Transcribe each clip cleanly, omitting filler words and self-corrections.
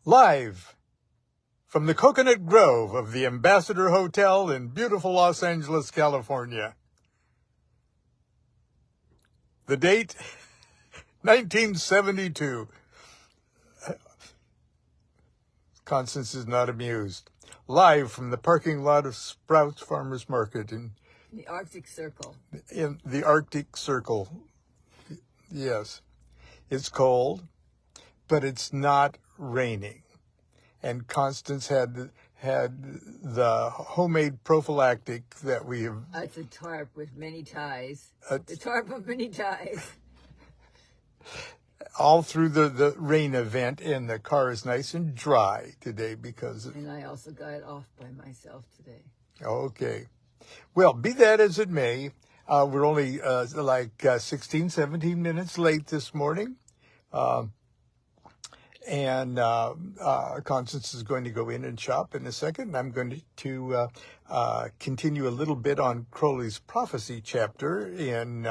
Live from the Coconut Grove of the Ambassador Hotel in beautiful Los Angeles, California. The date, 1972. Constance is not amused. Live from the parking lot of Sprouts Farmers Market in the Arctic Circle. In the Arctic Circle. Yes. It's cold, but it's not raining. And Constance had the homemade prophylactic that we have. It's a tarp with many ties. The tarp of many ties. All through the rain event, and the car is nice and dry today because of... And I also got it off by myself today. Okay. Well, be that as it may, we're only 16, 17 minutes late this morning. And Constance is going to go in and shop in a second. I'm going to continue a little bit on Crowley's prophecy chapter in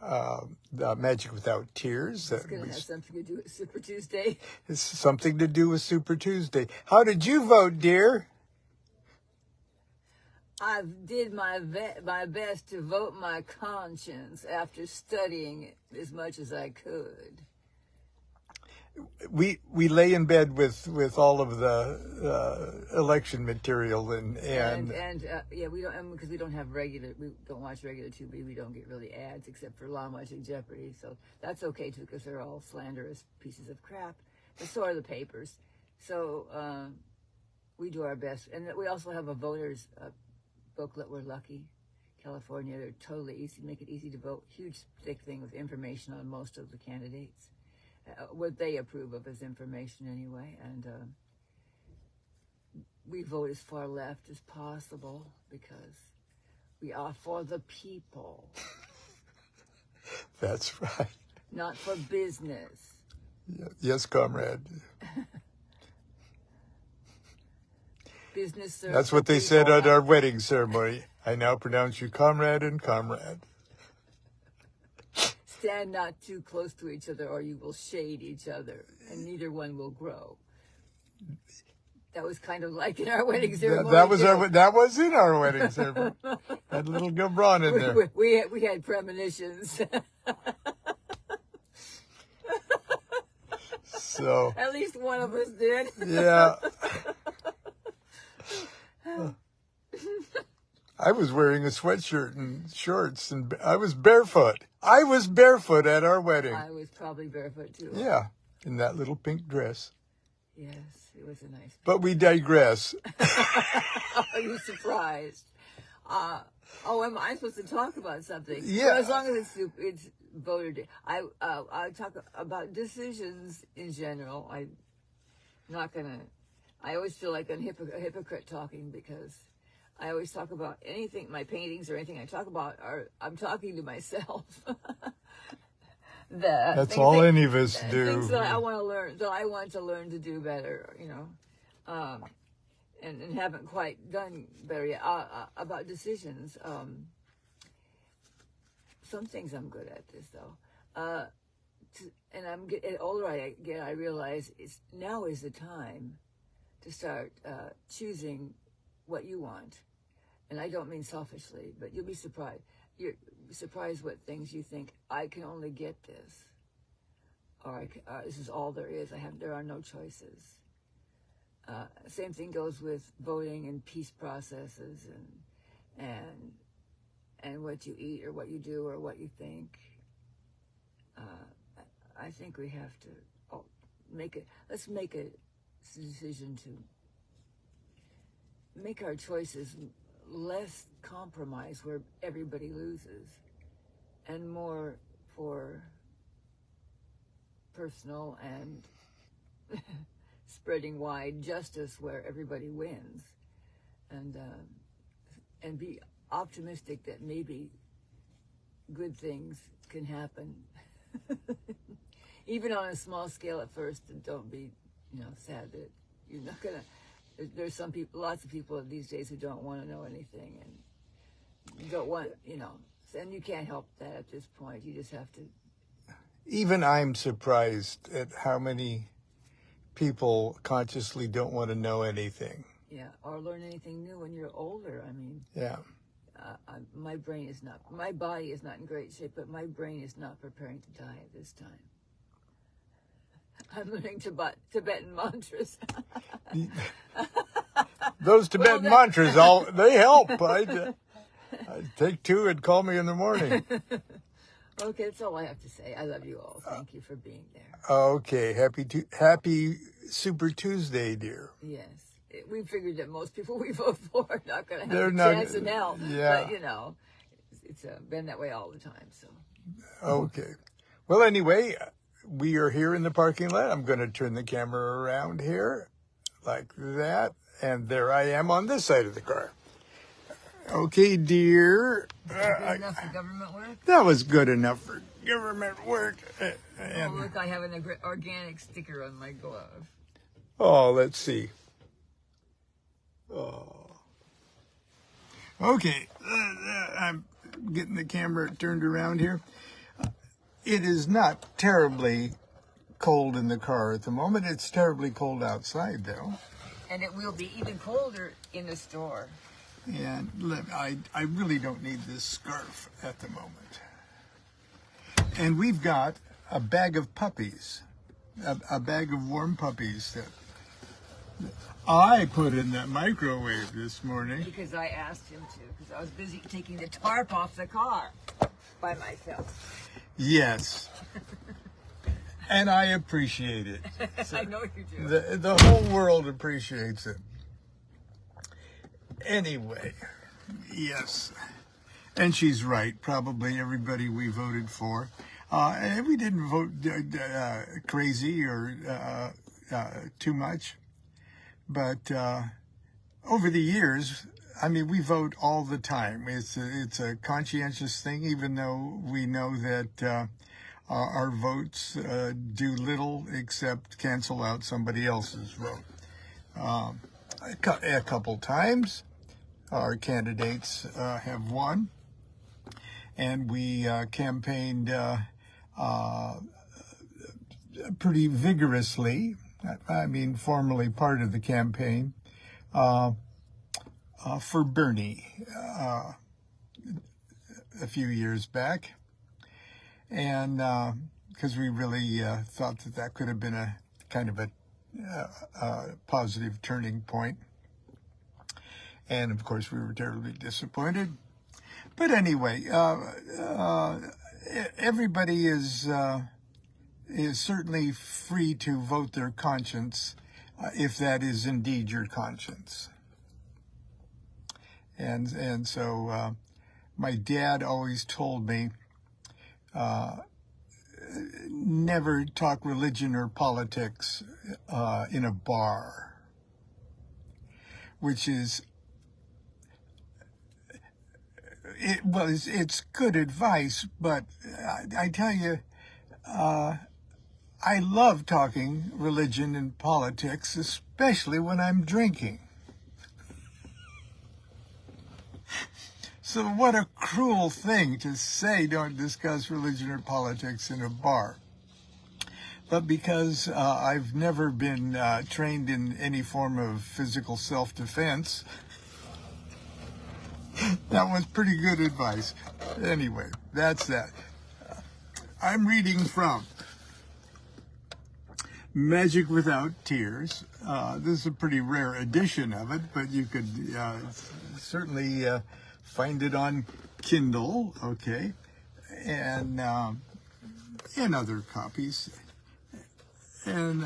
Magick Without Tears. It's going to have something to do with Super Tuesday. It's something to do with Super Tuesday. How did you vote, dear? I did my best to vote my conscience after studying as much as I could. We lay in bed with all of the election material and yeah, we don't, because we don't watch regular TV. We don't get really ads except for Lon Milo Jeopardy, so that's okay too, because they're all slanderous pieces of crap. But so are the papers. So we do our best, and we also have a voters booklet. We're lucky, California. They're totally easy, make it easy to vote. Huge thick thing with information on most of the candidates. What they approve of as information anyway, and we vote as far left as possible because we are for the people. That's right. Not for business. Yes, comrade. Business. That's what they said at our wedding ceremony. I now pronounce you comrade and comrade. Stand not too close to each other or you will shade each other, and neither one will grow. That was kind of like in our wedding ceremony. That was in our wedding ceremony. That little Gabron in there. We had premonitions. So at least one of us did. Yeah. I was wearing a sweatshirt and shorts, and I was barefoot. I was barefoot at our wedding. I was probably barefoot too. Yeah, in that little pink dress. Yes, it was a nice pink. But we digress. Are you surprised? Am I supposed to talk about something? Yeah. Well, as long as it's voter day. I talk about decisions in general. I'm not gonna. I always feel like a hypocrite talking because I always talk about anything, my paintings or anything I talk about, I'm talking to myself. That's all any of us do. Things that I want to learn, that I want to learn to do better, and haven't quite done better yet. About decisions, some things I'm good at this though. And I'm the older I get, I realize now is the time to start choosing what you want. And I don't mean selfishly, but you'll be surprised. You're surprised what things you think, I can only get this. Or this is all there is. There are no choices. Same thing goes with voting and peace processes and what you eat or what you do or what you think. I think we have to let's make a decision to make our choices less compromise where everybody loses and more for personal and spreading wide justice where everybody wins, and be optimistic that maybe good things can happen even on a small scale at first, and don't be sad that you're not gonna. There's lots of people these days who don't want to know anything and don't want, and you can't help that at this point. You just have to. Even I'm surprised at how many people consciously don't want to know anything. Yeah, or learn anything new when you're older. I mean, Yeah. my brain is not, my body is not in great shape, but my brain is not preparing to die at this time. I'm learning Tibetan mantras. Those Tibetan mantras, they help. I take 2 and call me in the morning. Okay, that's all I have to say. I love you all. Thank you for being there. Okay, happy Super Tuesday, dear. Yes. We figured that most people we vote for are not going to They're have a not- chance in hell. yeah. But, you know, it's been that way all the time. So. Okay. Well, anyway, we are here in the parking lot. I'm going to turn the camera around here like that. And there I am on this side of the car. Okay, dear. Good enough for government work? That was good enough for government work. Oh, look, I have an organic sticker on my glove. Oh, let's see. Oh. Okay, I'm getting the camera turned around here. It is not terribly cold in the car at the moment. It's terribly cold outside, though. And it will be even colder in the store. And I really don't need this scarf at the moment. And we've got a bag of puppies, a bag of warm puppies that I put in that microwave this morning. Because I asked him to, because I was busy taking the tarp off the car by myself. Yes. And I appreciate it. So I know you do. the whole world appreciates it. Anyway, yes. And she's right. Probably everybody we voted for. And we didn't vote crazy or too much. But over the years, I mean, we vote all the time. It's a conscientious thing, even though we know that our votes do little except cancel out somebody else's vote. A couple times, our candidates have won, and we campaigned pretty vigorously. I mean, formally part of the campaign for Bernie a few years back. And because we really thought that could have been a kind of a positive turning point. And, of course, we were terribly disappointed. But anyway, everybody is certainly free to vote their conscience if that is indeed your conscience. And so my dad always told me, never talk religion or politics in a bar, which is, it's good advice, but I tell you, I love talking religion and politics, especially when I'm drinking. So what a cruel thing to say, don't discuss religion or politics in a bar. But because I've never been trained in any form of physical self-defense, that was pretty good advice. Anyway, that's that. I'm reading from Magick Without Tears. This is a pretty rare edition of it, but you could certainly find it on Kindle, okay, and in other copies. And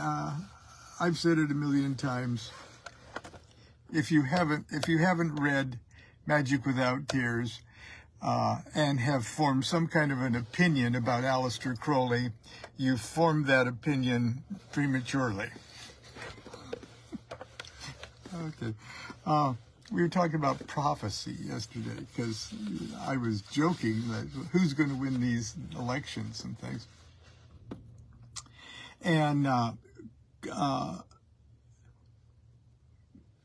I've said it a million times. If you haven't read Magick Without Tears and have formed some kind of an opinion about Aleister Crowley, you've formed that opinion prematurely. Okay. We were talking about prophecy yesterday because I was joking that who's going to win these elections and things. And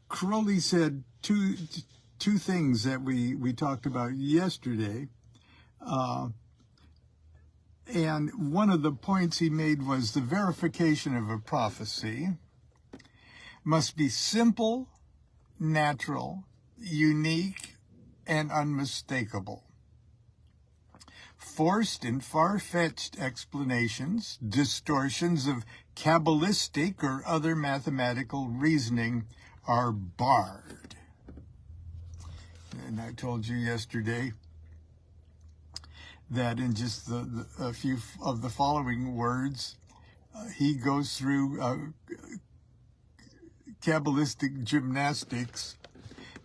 Crowley said two things that we talked about yesterday. And one of the points he made was the verification of a prophecy. must be simple, natural, unique, and unmistakable. Forced and far-fetched explanations, distortions of Kabbalistic or other mathematical reasoning are barred. And I told you yesterday that in just a few of the following words, he goes through Kabbalistic gymnastics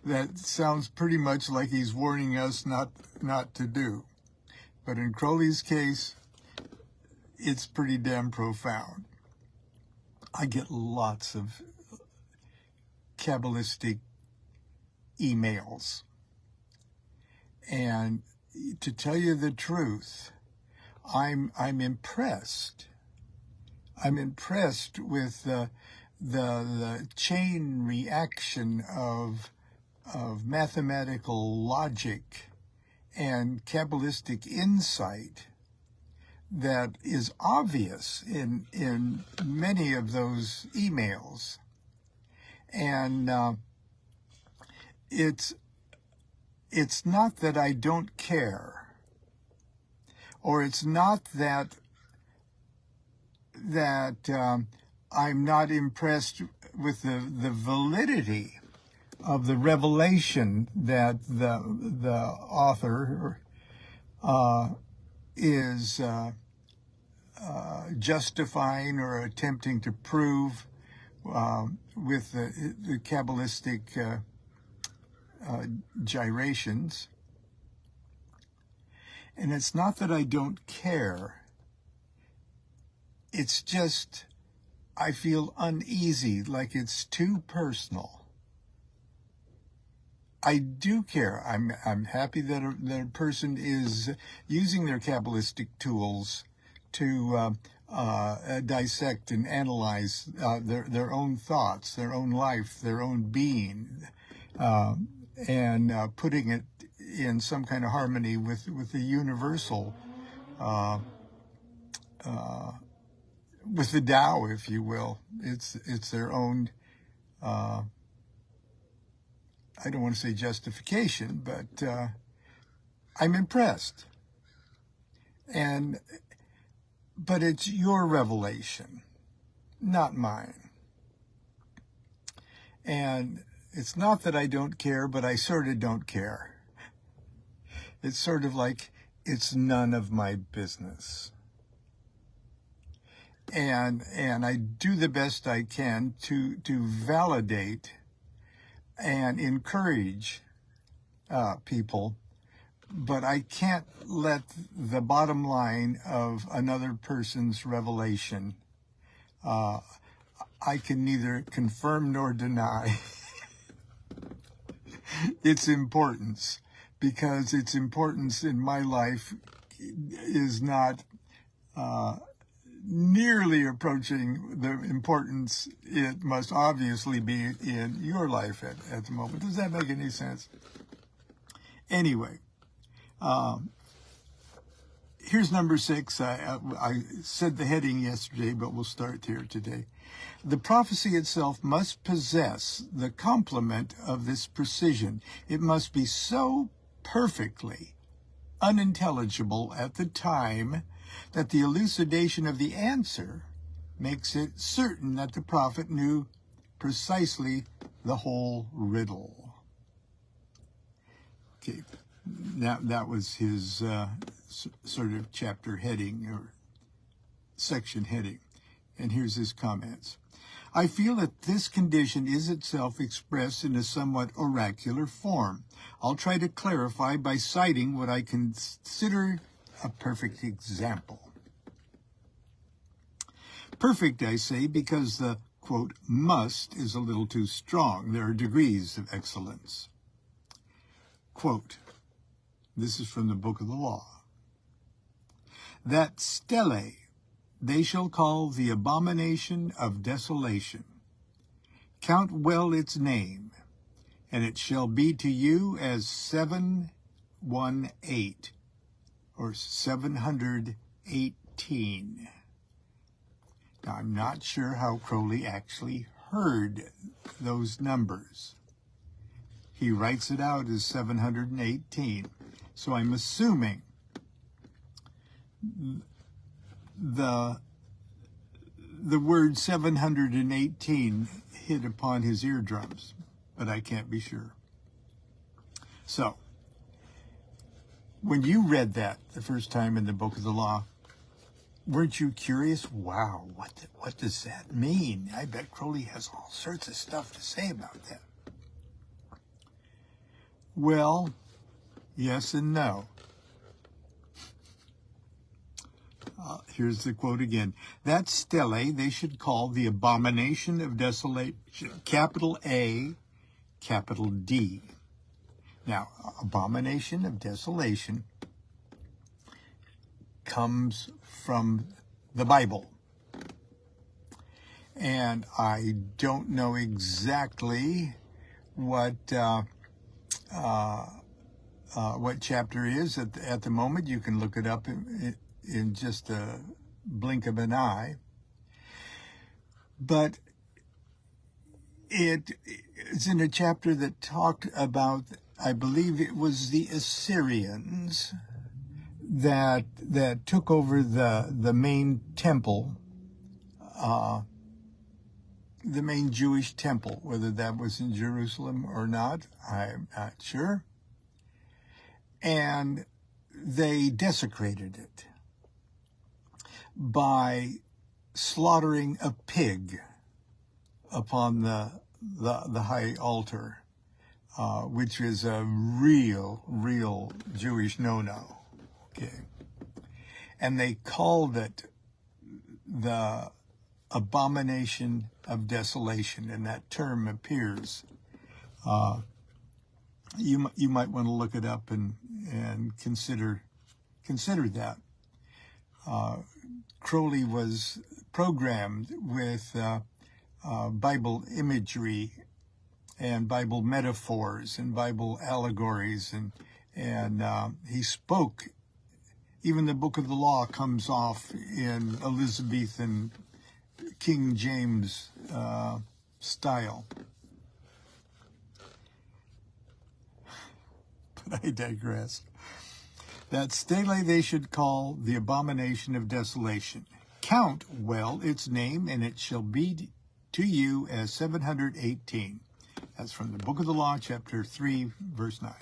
that sounds pretty much like he's warning us not to do. But in Crowley's case, it's pretty damn profound. I get lots of Kabbalistic emails. And to tell you the truth, I'm impressed. I'm impressed with the chain reaction of mathematical logic and Kabbalistic insight that is obvious in many of those emails. And it's not that I don't care, or it's not that I'm not impressed with the validity of the revelation that the author is justifying or attempting to prove with the Kabbalistic gyrations. And it's not that I don't care. It's just I feel uneasy, like it's too personal. I do care. I'm happy that a person is using their Kabbalistic tools to dissect and analyze their own thoughts, their own life, their own being, and putting it in some kind of harmony with the universal, with the Tao, if you will. It's their own. I don't want to say justification, but I'm impressed. But it's your revelation, not mine. And it's not that I don't care, but I sort of don't care. It's sort of like it's none of my business. And I do the best I can to validate and encourage people, but I can't let the bottom line of another person's revelation, I can neither confirm nor deny its importance, because its importance in my life is not nearly approaching the importance it must obviously be in your life at the moment. Does that make any sense? Anyway, here's number 6. I said the heading yesterday, but we'll start here today. The prophecy itself must possess the complement of this precision. It must be so perfectly unintelligible at the time that the elucidation of the answer makes it certain that the prophet knew precisely the whole riddle. Okay, that was his sort of chapter heading or section heading. And here's his comments. I feel that this condition is itself expressed in a somewhat oracular form. I'll try to clarify by citing what I consider a perfect example. Perfect, I say, because the, quote, must is a little too strong. There are degrees of excellence. Quote, this is from the Book of the Law. That stele they shall call the abomination of desolation. Count well its name, and it shall be to you as 718, or 718. Now, I'm not sure how Crowley actually heard those numbers. He writes it out as 718. So I'm assuming the word 718 hit upon his eardrums, but I can't be sure. So, when you read that the first time in the Book of the Law, weren't you curious? Wow, what does that mean? I bet Crowley has all sorts of stuff to say about that. Well, yes and no. Here's the quote again. That stele they should call the abomination of desolation, capital A, capital D. Now, abomination of desolation comes from the Bible. And I don't know exactly what chapter is at the moment. You can look it up in just a blink of an eye. But it's in a chapter that talked about, I believe it was the Assyrians that took over the main temple, the main Jewish temple. Whether that was in Jerusalem or not, I'm not sure. And they desecrated it by slaughtering a pig upon the high altar, which is a real Jewish no-no. Okay. And they called it the abomination of desolation, and that term appears. You might want to look it up and consider that. Crowley was programmed with Bible imagery and Bible metaphors and Bible allegories, and he spoke. Even the Book of the Law comes off in Elizabethan King James style. But I digress. That stele they should call the abomination of desolation. Count well its name, and it shall be to you as 718. That's from the Book of the Law, chapter 3, verse 9.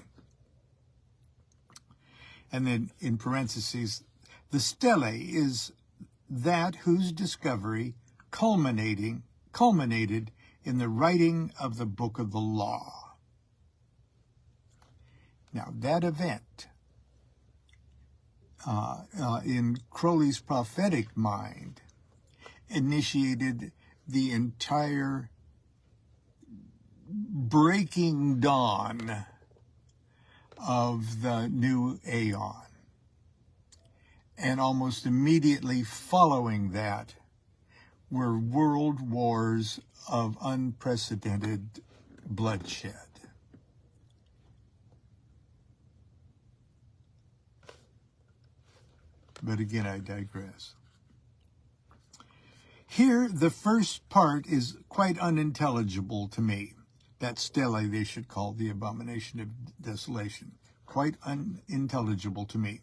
And then in parentheses, the stele is that whose discovery culminated in the writing of the Book of the Law. Now, that event, in Crowley's prophetic mind, initiated the entire breaking dawn of the new aeon. And almost immediately following that were world wars of unprecedented bloodshed. But again, I digress. Here, the first part is quite unintelligible to me. That stele they should call the abomination of desolation. Quite unintelligible to me.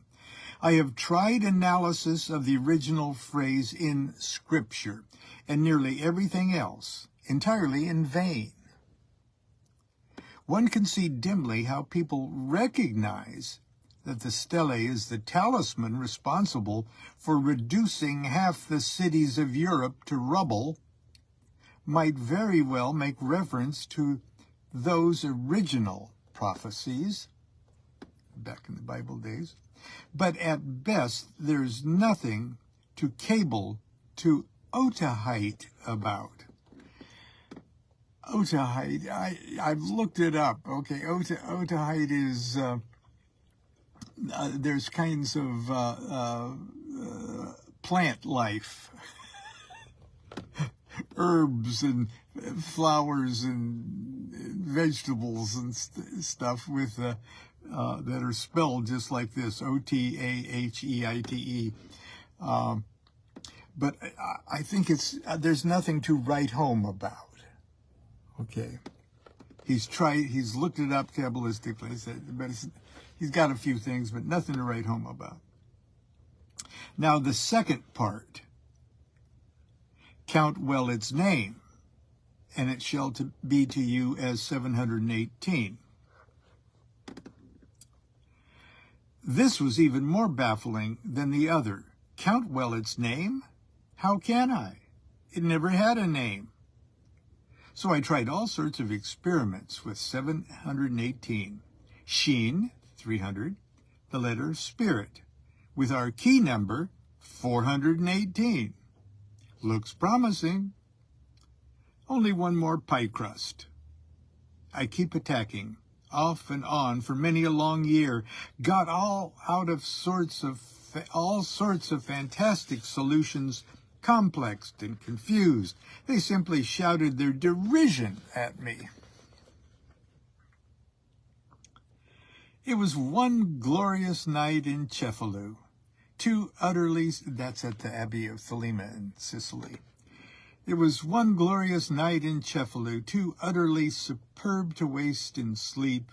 I have tried analysis of the original phrase in Scripture and nearly everything else, entirely in vain. One can see dimly how people recognize that the stele is the talisman responsible for reducing half the cities of Europe to rubble, might very well make reference to those original prophecies back in the Bible days. But at best, there's nothing to cable to Otahite about. Otahite, I've looked it up. Okay, Otahite is, there's kinds of plant life, herbs and flowers and vegetables and stuff with that are spelled just like this, Otaheite. But I think there's nothing to write home about. Okay. He's looked it up Kabbalistically. He said, but he's got a few things, but nothing to write home about. Now, the second part, count well its name, and it shall be to you as 718. This was even more baffling than the other. Count well its name? How can I? It never had a name. So I tried all sorts of experiments with 718. Sheen, 300, the letter spirit, with our key number, 418. Looks promising. Only one more pie crust. I keep attacking, off and on for many a long year, got all sorts of fantastic solutions, complexed and confused. They simply shouted their derision at me. It was one glorious night in Cefalù, that's at the Abbey of Thelema in Sicily. It was one glorious night in Cefalù, too utterly superb to waste in sleep.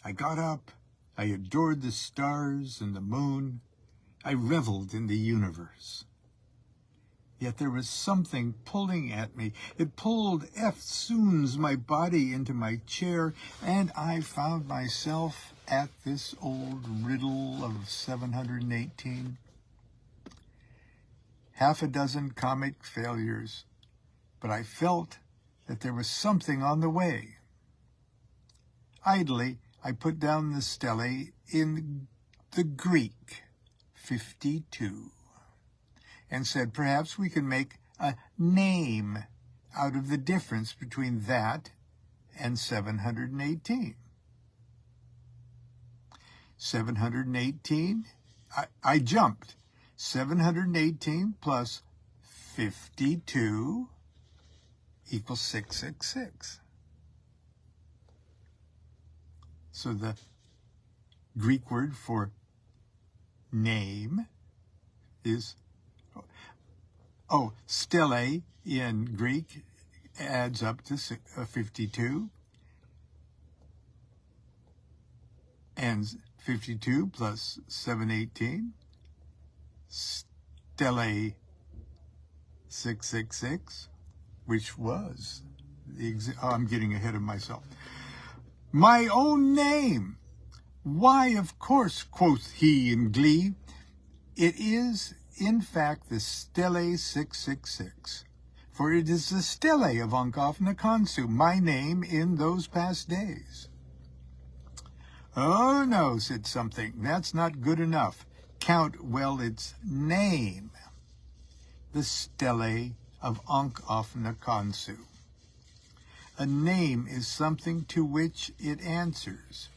I got up, I adored the stars and the moon, I reveled in the universe. Yet there was something pulling at me. It pulled eftsoons my body into my chair, and I found myself at this old riddle of 718. Half a dozen comic failures, but I felt that there was something on the way. Idly, I put down the stele in the Greek, 52. And said, perhaps we can make a name out of the difference between that and 718. 718, I jumped. 718 plus 52 equals 666. So the Greek word for name is stele in Greek adds up to 52. And 52 plus 718, stele 666, which was I'm getting ahead of myself. My own name. Why, of course, quoth he in glee, it is in fact the stele 666, for it is the stele of Ankh Nakhonsu, my name in those past days. Oh no, said something, that's not good enough. Count well its name, the stele of Ankh Nakhonsu. A name is something to which it answers,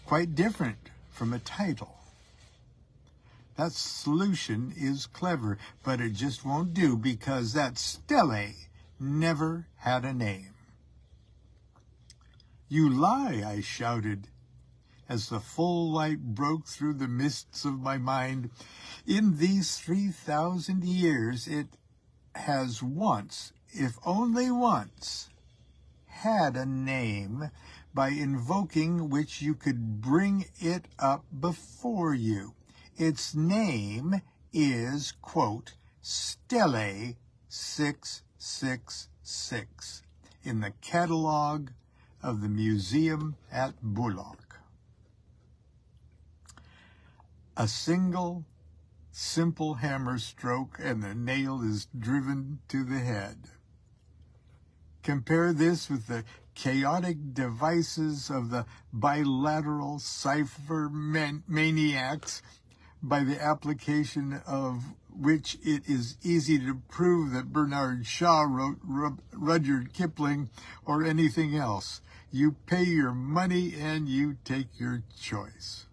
quite different from a title. That solution is clever, but it just won't do because that stele never had a name. You lie, I shouted, as the full light broke through the mists of my mind. In these 3,000 years, it has once, if only once, had a name by invoking which you could bring it up before you. Its name is, quote, Stele 666 in the catalog of the museum at Bullock. A single, simple hammer stroke and the nail is driven to the head. Compare this with the chaotic devices of the bilateral cipher maniacs, by the application of which it is easy to prove that Bernard Shaw wrote Rudyard Kipling or anything else. You pay your money and you take your choice.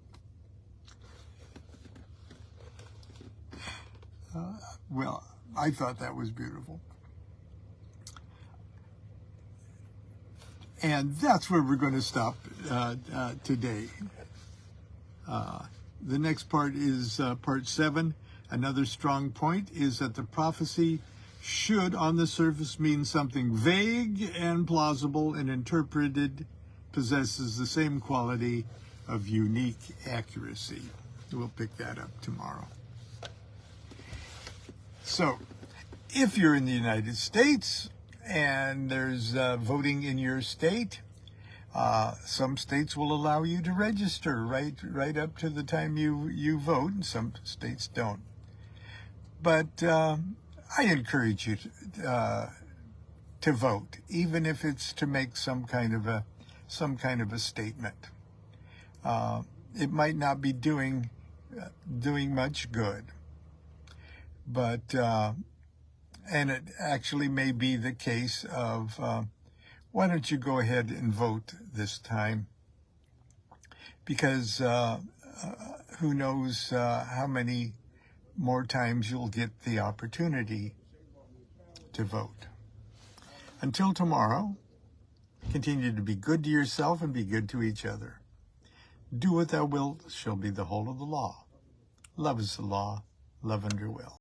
Well, I thought that was beautiful. And that's where we're going to stop today. The next part is part 7. Another strong point is that the prophecy should on the surface mean something vague and plausible, and interpreted possesses the same quality of unique accuracy. We'll pick that up tomorrow. So, if you're in the United States and there's voting in your state, some states will allow you to register right up to the time you vote, and some states don't. But I encourage you to vote, even if it's to make some kind of a statement. It might not be doing much good, but and it actually may be the case of why don't you go ahead and vote this time? Because who knows how many more times you'll get the opportunity to vote. Until tomorrow, continue to be good to yourself and be good to each other. Do what thou wilt shall be the whole of the law. Love is the law, love under will.